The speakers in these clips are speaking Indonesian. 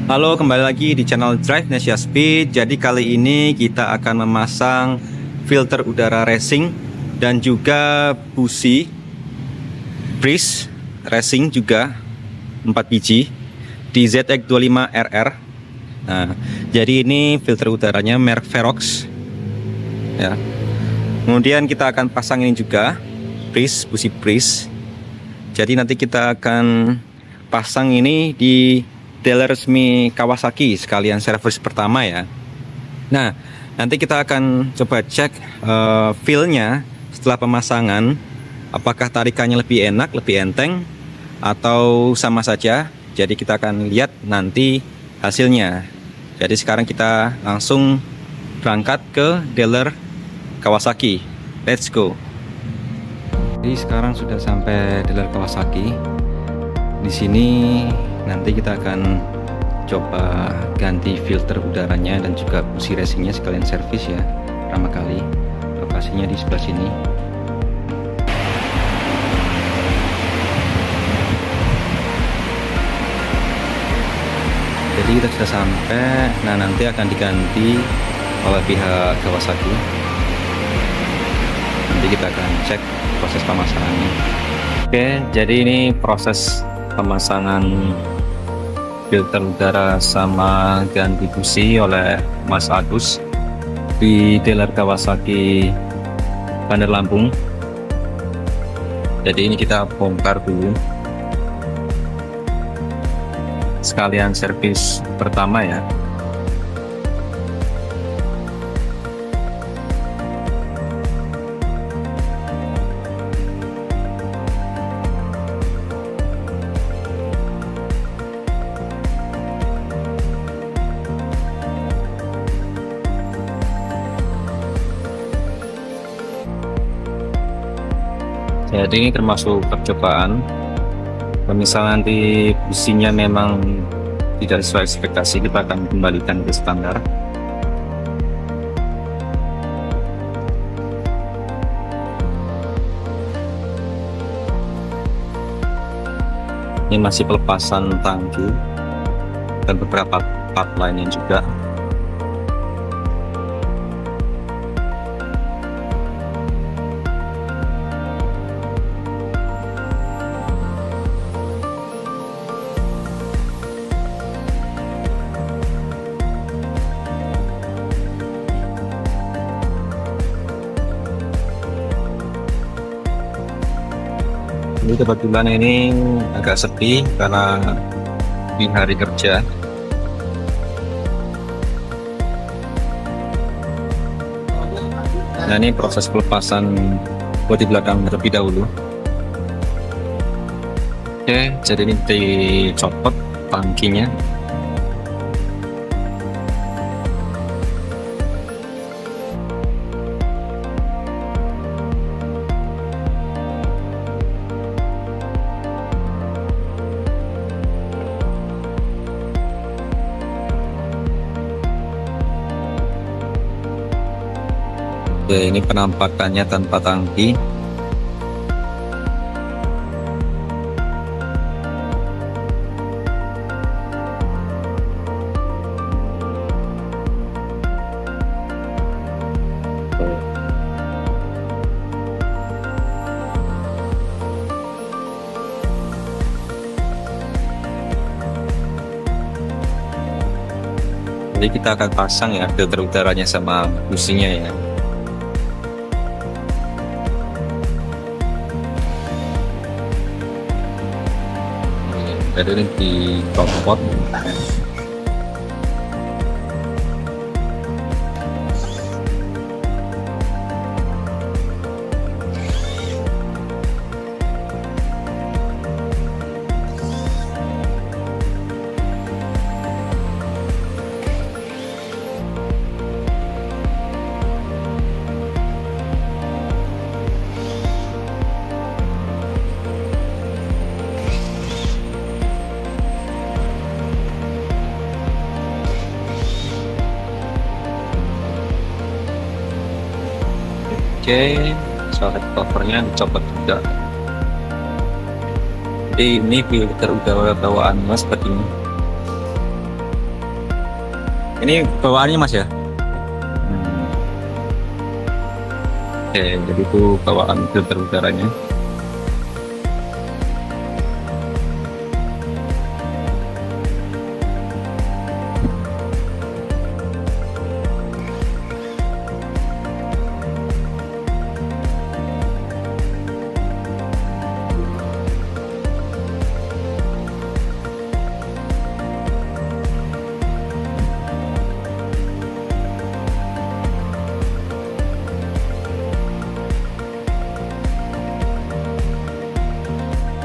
Halo, kembali lagi di channel Drive Nesia Speed. Jadi kali ini kita akan memasang filter udara racing dan juga busi Breeze racing juga 4 biji di ZX25RR. Nah, jadi ini filter udaranya merek Verox ya. Kemudian kita akan pasang ini juga Breeze, busi Breeze. Jadi nanti kita akan pasang ini di dealer resmi Kawasaki sekalian servis pertama ya. Nah, nanti kita akan coba cek feel-nya setelah pemasangan, apakah tarikannya lebih enak, lebih enteng, atau sama saja. Jadi kita akan lihat nanti hasilnya. Jadi sekarang kita langsung berangkat ke dealer Kawasaki. Let's go. Jadi sekarang sudah sampai dealer Kawasaki. Di sini nanti kita akan coba ganti filter udaranya dan juga busi racingnya sekalian servis ya, pertama kali. Lokasinya di sebelah sini. Jadi kita sudah sampai. Nah, nanti akan diganti oleh pihak Kawasaki. Nanti kita akan cek proses pemasangannya. Oke, jadi ini proses pemasangan filter udara sama ganti busi oleh Mas Agus di dealer Kawasaki Bandar Lampung. Jadi ini kita bongkar dulu sekalian servis pertama ya. Jadi ini termasuk percobaan. Kalau misalnya nanti businya memang tidak sesuai ekspektasi, kita akan kembalikan ke standar. Ini masih pelepasan tangki dan beberapa part lainnya juga. Ini kebetulan ini agak sepi karena di hari kerja. Nah, ini proses pelepasan bodi belakang terlebih dahulu. Oke, jadi ini dicopot tangkinya. Oke, ini penampakannya tanpa tangki. Jadi kita akan pasang ya filter udaranya sama businya ya. Jadi ini dicopot. Oke, soket covernya dicopot juga. Jadi ini filter udara bawaan mas seperti ini. Ini bawaannya Mas ya? Oke, jadi itu bawaan filter udaranya.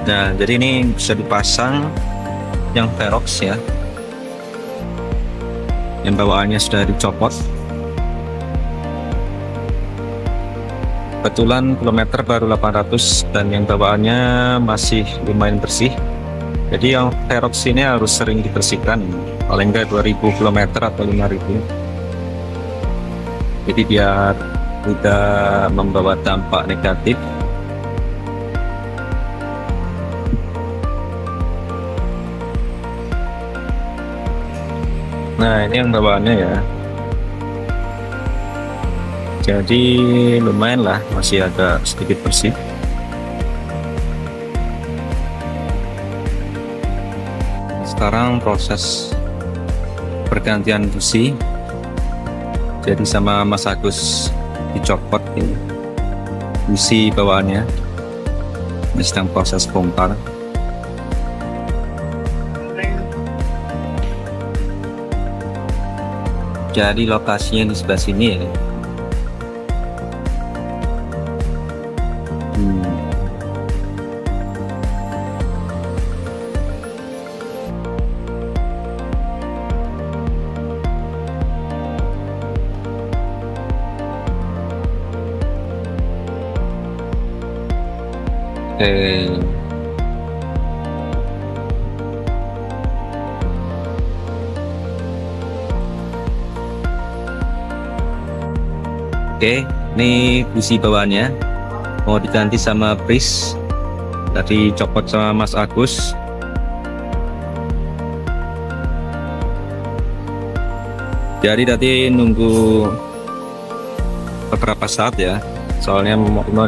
Nah, jadi ini bisa dipasang yang Verox ya, yang bawaannya sudah dicopot. Kebetulan kilometer baru 800 dan yang bawaannya masih lumayan bersih. Jadi yang Verox ini harus sering dibersihkan, paling enggak 2000 km atau 5000. Jadi biar tidak membawa dampak negatif. Nah, ini yang bawaannya ya. Jadi lumayan lah, masih agak sedikit bersih. Sekarang proses pergantian busi. Jadi sama Mas Agus dicopot ini busi bawaannya. Ini sedang proses bongkar. Jadi lokasinya di sebelah sini ya. Oke, ini busi bawaannya mau diganti sama bris, tadi copot sama Mas Agus. Jadi tadi nunggu beberapa saat ya, soalnya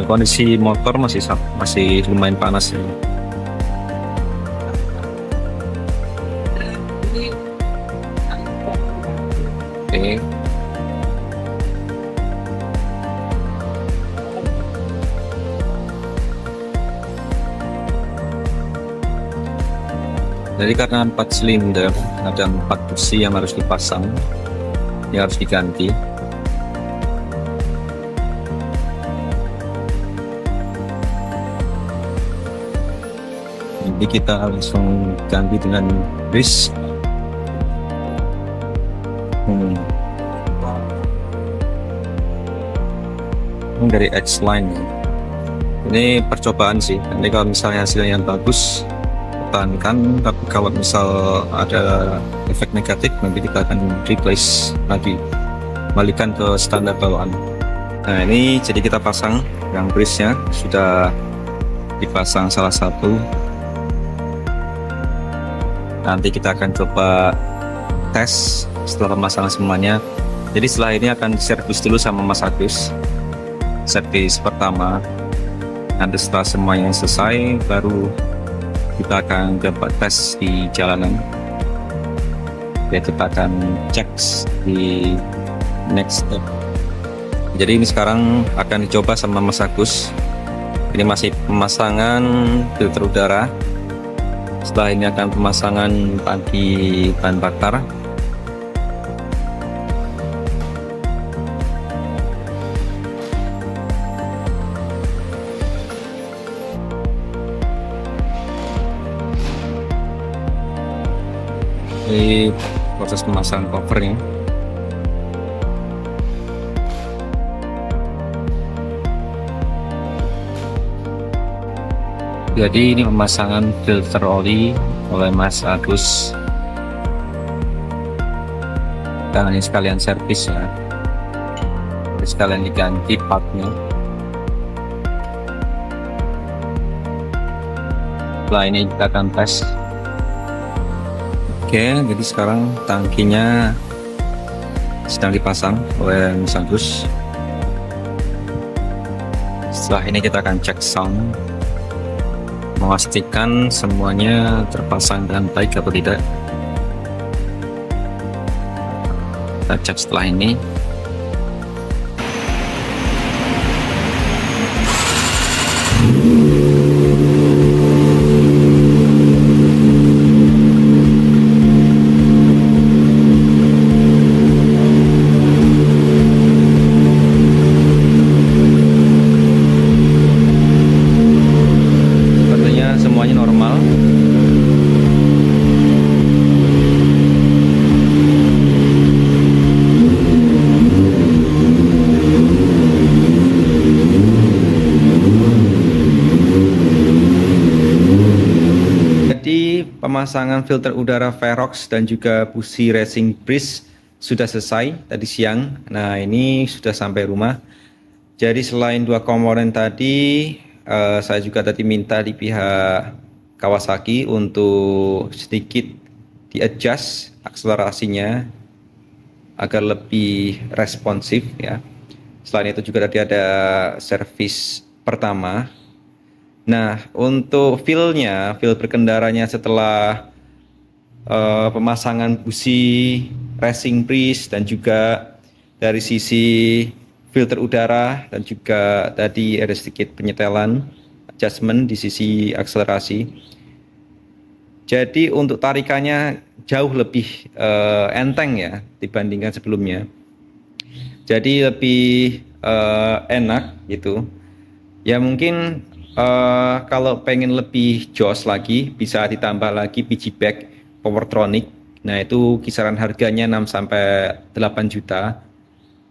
kondisi motor masih lumayan panas ya. Oke. Jadi karena 4 silinder, ada 4 busi yang harus dipasang, yang harus diganti. Jadi kita langsung ganti dengan bris. Dari X-Line. Ini percobaan sih. Nanti kalau misalnya hasilnya yang bagus, pertahankan. Tapi kalau misal ada efek negatif, nanti kita akan replace lagi, balikan ke standar bawaan. Nah, ini jadi kita pasang yang brisnya sudah dipasang salah satu. Nanti kita akan coba tes setelah pemasangan semuanya. Jadi setelah ini akan servis dulu sama Mas Agus, servis pertama. Nanti setelah semuanya selesai, baru kita akan coba tes di jalanan. Ya, kita akan cek di next step. Jadi ini sekarang akan dicoba sama Mas Agus. Ini masih pemasangan filter udara. Setelah ini akan pemasangan tangki bahan bakar. Ini proses pemasangan covernya. Jadi ini pemasangan filter oli oleh Mas Agus. Dan ini sekalian servis ya. Jadi sekalian diganti partnya. Setelah ini kita akan tes. Oke, jadi sekarang tangkinya sedang dipasang oleh Mas Agus. Setelah ini kita akan cek sound, memastikan semuanya terpasang dengan baik atau tidak. Kita cek setelah ini. Semuanya normal. Jadi pemasangan filter udara Verox dan juga busi racing breeze sudah selesai tadi siang. Nah, ini sudah sampai rumah. Jadi selain dua komponen tadi, saya juga tadi minta di pihak Kawasaki untuk sedikit di-adjust akselerasinya agar lebih responsif ya. Selain itu juga tadi ada servis pertama. Nah, untuk feel-nya, feel berkendaranya setelah pemasangan busi racing breeze dan juga dari sisi filter udara dan juga tadi ada sedikit penyetelan adjustment di sisi akselerasi. Jadi untuk tarikannya jauh lebih enteng ya dibandingkan sebelumnya. Jadi lebih enak gitu. Ya mungkin kalau pengen lebih jos lagi bisa ditambah lagi piggyback Powertronic. Nah itu kisaran harganya 6 sampai 8 juta.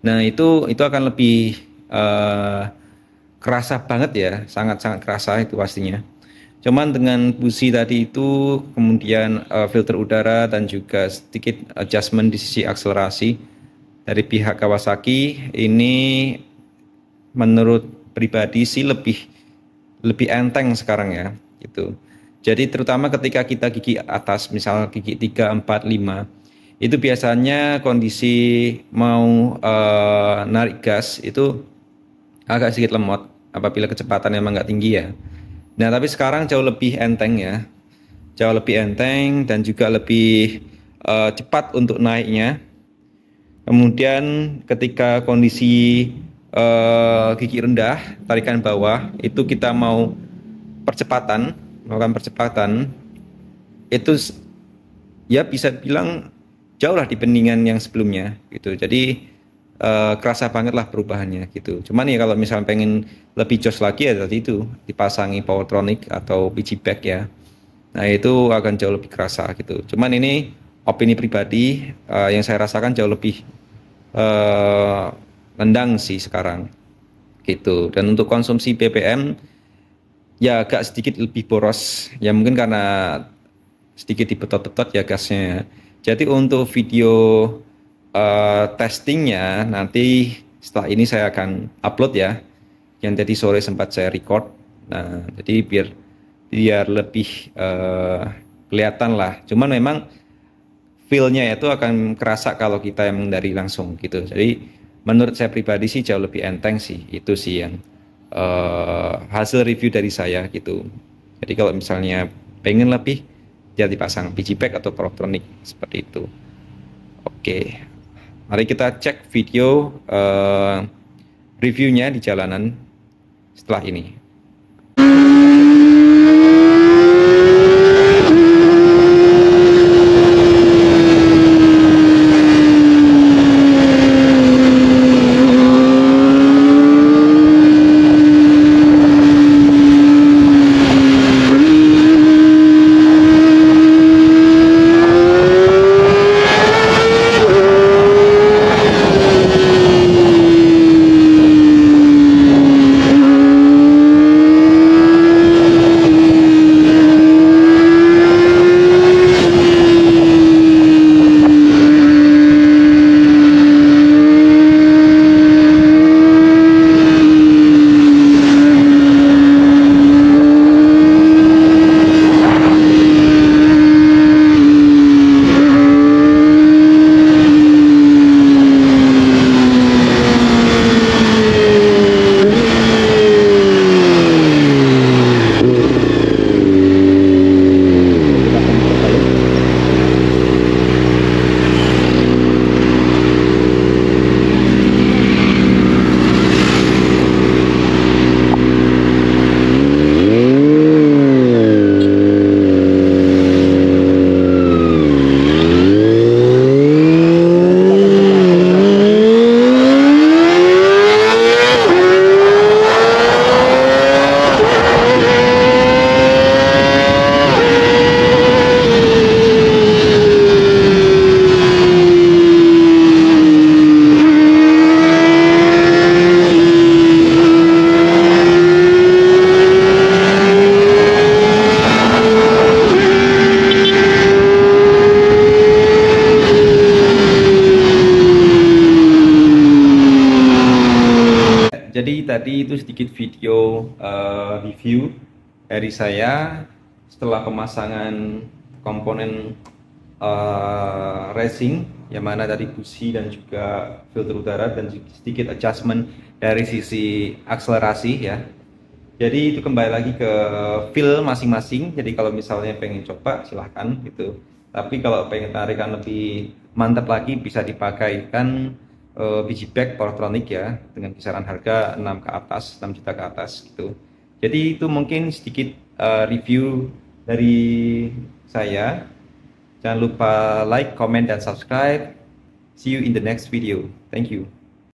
Nah itu akan lebih kerasa banget ya, sangat-sangat kerasa itu pastinya. Cuman dengan busi tadi itu, kemudian filter udara dan juga sedikit adjustment di sisi akselerasi dari pihak Kawasaki, ini menurut pribadi sih lebih enteng sekarang ya, gitu. Jadi terutama ketika kita gigi atas, misal gigi 3, 4, 5, itu biasanya kondisi mau narik gas itu agak sedikit lemot apabila kecepatan memang nggak tinggi ya. Nah tapi sekarang jauh lebih enteng ya, jauh lebih enteng dan juga lebih cepat untuk naiknya. Kemudian ketika kondisi gigi rendah, tarikan bawah, itu kita mau melakukan percepatan, itu ya bisa bilang jauh lah dibandingkan yang sebelumnya gitu. Jadi kerasa banget lah perubahannya gitu. Cuman ya kalau misalnya pengen lebih jos lagi ya tadi itu dipasangi Powertronic atau piggyback ya. Nah itu akan jauh lebih kerasa gitu. Cuman ini opini pribadi, yang saya rasakan jauh lebih nendang sih sekarang gitu. Dan untuk konsumsi BBM ya agak sedikit lebih boros ya, mungkin karena sedikit dibetot-betot ya gasnya. Jadi untuk video testingnya nanti setelah ini saya akan upload ya, yang tadi sore sempat saya record. Nah jadi biar lebih kelihatan lah. Cuman memang feel-nya itu akan kerasa kalau kita yang dari langsung gitu. Jadi menurut saya pribadi sih jauh lebih enteng sih. Itu sih yang hasil review dari saya gitu. Jadi kalau misalnya pengen lebih, dia dipasang piggyback atau Powertronic seperti itu. Oke, mari kita cek video reviewnya di jalanan setelah ini. Jadi tadi itu sedikit video review dari saya setelah pemasangan komponen racing, yang mana dari busi dan juga filter udara dan sedikit adjustment dari sisi akselerasi ya. Jadi itu kembali lagi ke feel masing-masing. Jadi kalau misalnya pengen coba silahkan gitu. Tapi kalau pengen tarikan lebih mantap lagi bisa dipakaikan biji bag Powertronic ya, dengan kisaran harga 6 ke atas, 6 juta ke atas gitu. Jadi itu mungkin sedikit review dari saya. Jangan lupa like, comment, dan subscribe. See you in the next video. Thank you.